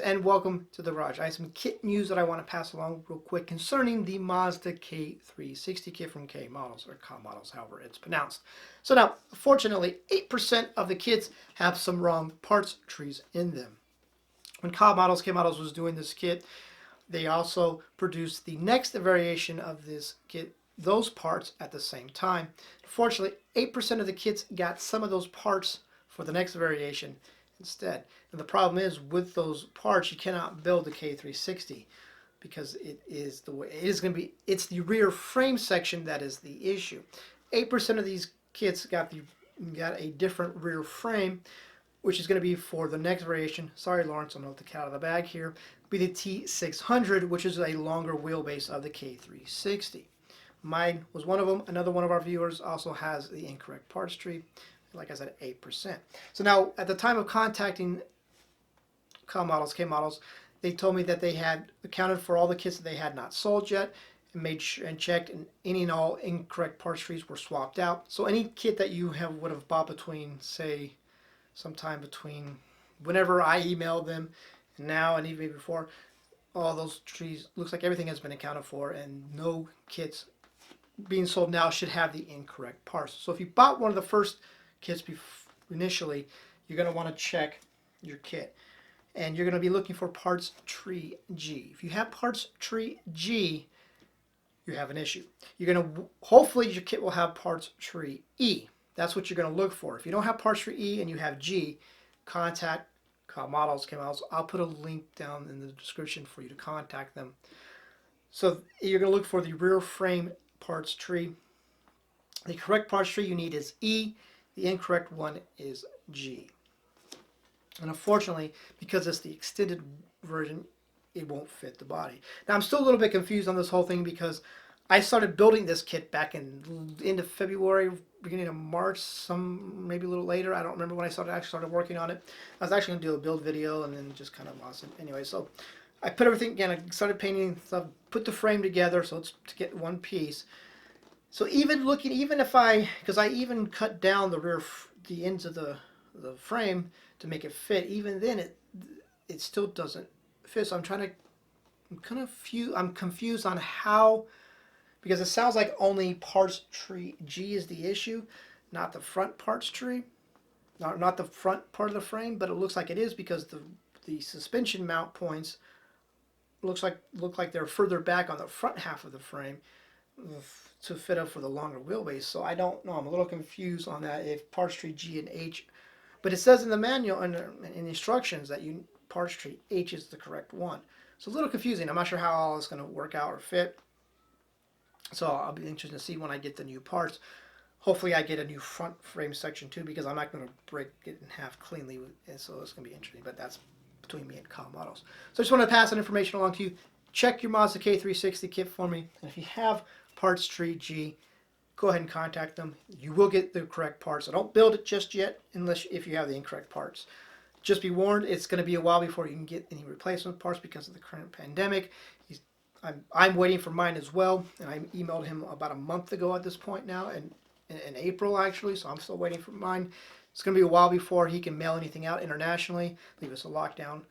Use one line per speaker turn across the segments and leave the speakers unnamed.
And welcome to the garage. I have some kit news that I want to pass along real quick concerning the Mazda K360 kit from K models, or K models, however it's pronounced. So now, fortunately, 8% of the kits have some wrong parts trees in them. When K models was doing this kit, they also produced the next variation of this kit, those parts at the same time. Fortunately, 8% of the kits got some of those parts for the next variation instead. And the problem is with those parts, you cannot build the K360 because it is the way it is going to be. It's the rear frame section that is the issue. 8% of these kits got a different rear frame, which is going to be for the next variation. Sorry, Lawrence, I'm going to let the cat out of the bag here. Be the T600, which is a longer wheelbase of the K360. Mine was one of them. Another one of our viewers also has the incorrect parts tree. Like I said, 8%. So now, at the time of contacting K models, they told me that they had accounted for all the kits that they had not sold yet, and made sure and checked, and any and all incorrect parts trees were swapped out. So any kit that you would have bought between, say, sometime between whenever I emailed them and now, and even before, all those trees, looks like everything has been accounted for, and no kits being sold now should have the incorrect parts. So if you bought one of the first kits initially, you're going to want to check your kit, and you're going to be looking for parts tree G. If you have parts tree G, you have an issue. You're going to, hopefully your kit will have parts tree E. That's what you're going to look for. If you don't have parts tree E and you have G, contact K models. I'll put a link down in the description for you to contact them. So you're going to look for the rear frame parts tree. The correct parts tree you need is E. The incorrect one is G. And unfortunately, because it's the extended version, it won't fit the body. Now, I'm still a little bit confused on this whole thing because I started building this kit back in the end of February, beginning of March, maybe a little later. I don't remember when I actually started working on it. I was actually going to do a build video and then just kind of lost it. Anyway, so I put everything, again, I started painting stuff, put the frame together so it's to get one piece. So even if because I even cut down the ends of the frame to make it fit, even then it still doesn't fit. So I'm confused on how, because it sounds like only parts tree G is the issue, not the front parts tree, not the front part of the frame, but it looks like it is because the suspension mount points look like they're further back on the front half of the frame to fit up for the longer wheelbase. So I don't know. I'm a little confused on that, if parts tree G and H. But it says in the manual and in the instructions that parts tree H is the correct one. So a little confusing. I'm not sure how all it's going to work out or fit. So I'll be interested to see when I get the new parts. Hopefully I get a new front frame section too, because I'm not going to break it in half cleanly. And so it's going to be interesting. But that's between me and K models. So I just want to pass that information along to you. Check your Mazda K360 kit for me. And if you have parts tree G, go ahead and contact them. You will get the correct parts. So don't build it just yet if you have the incorrect parts. Just be warned, it's going to be a while before you can get any replacement parts because of the current pandemic. I'm waiting for mine as well, and I emailed him about a month ago at this point now, in April actually, so I'm still waiting for mine. It's going to be a while before he can mail anything out internationally. I believe it's a lockdown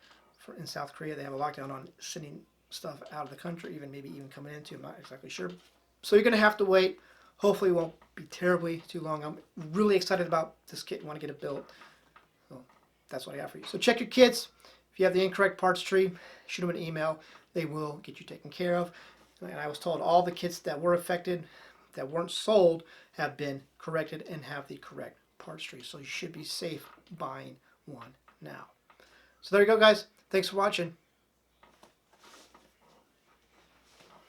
in South Korea. They have a lockdown on sending stuff out of the country, maybe even coming into. I'm not exactly sure. So you're going to have to wait. Hopefully it won't be terribly too long. I'm really excited about this kit and want to get it built. So that's what I got for you. So check your kits. If you have the incorrect parts tree, shoot them an email. They will get you taken care of. And I was told all the kits that were affected, that weren't sold, have been corrected and have the correct parts tree. So you should be safe buying one now. So there you go, guys. Thanks for watching.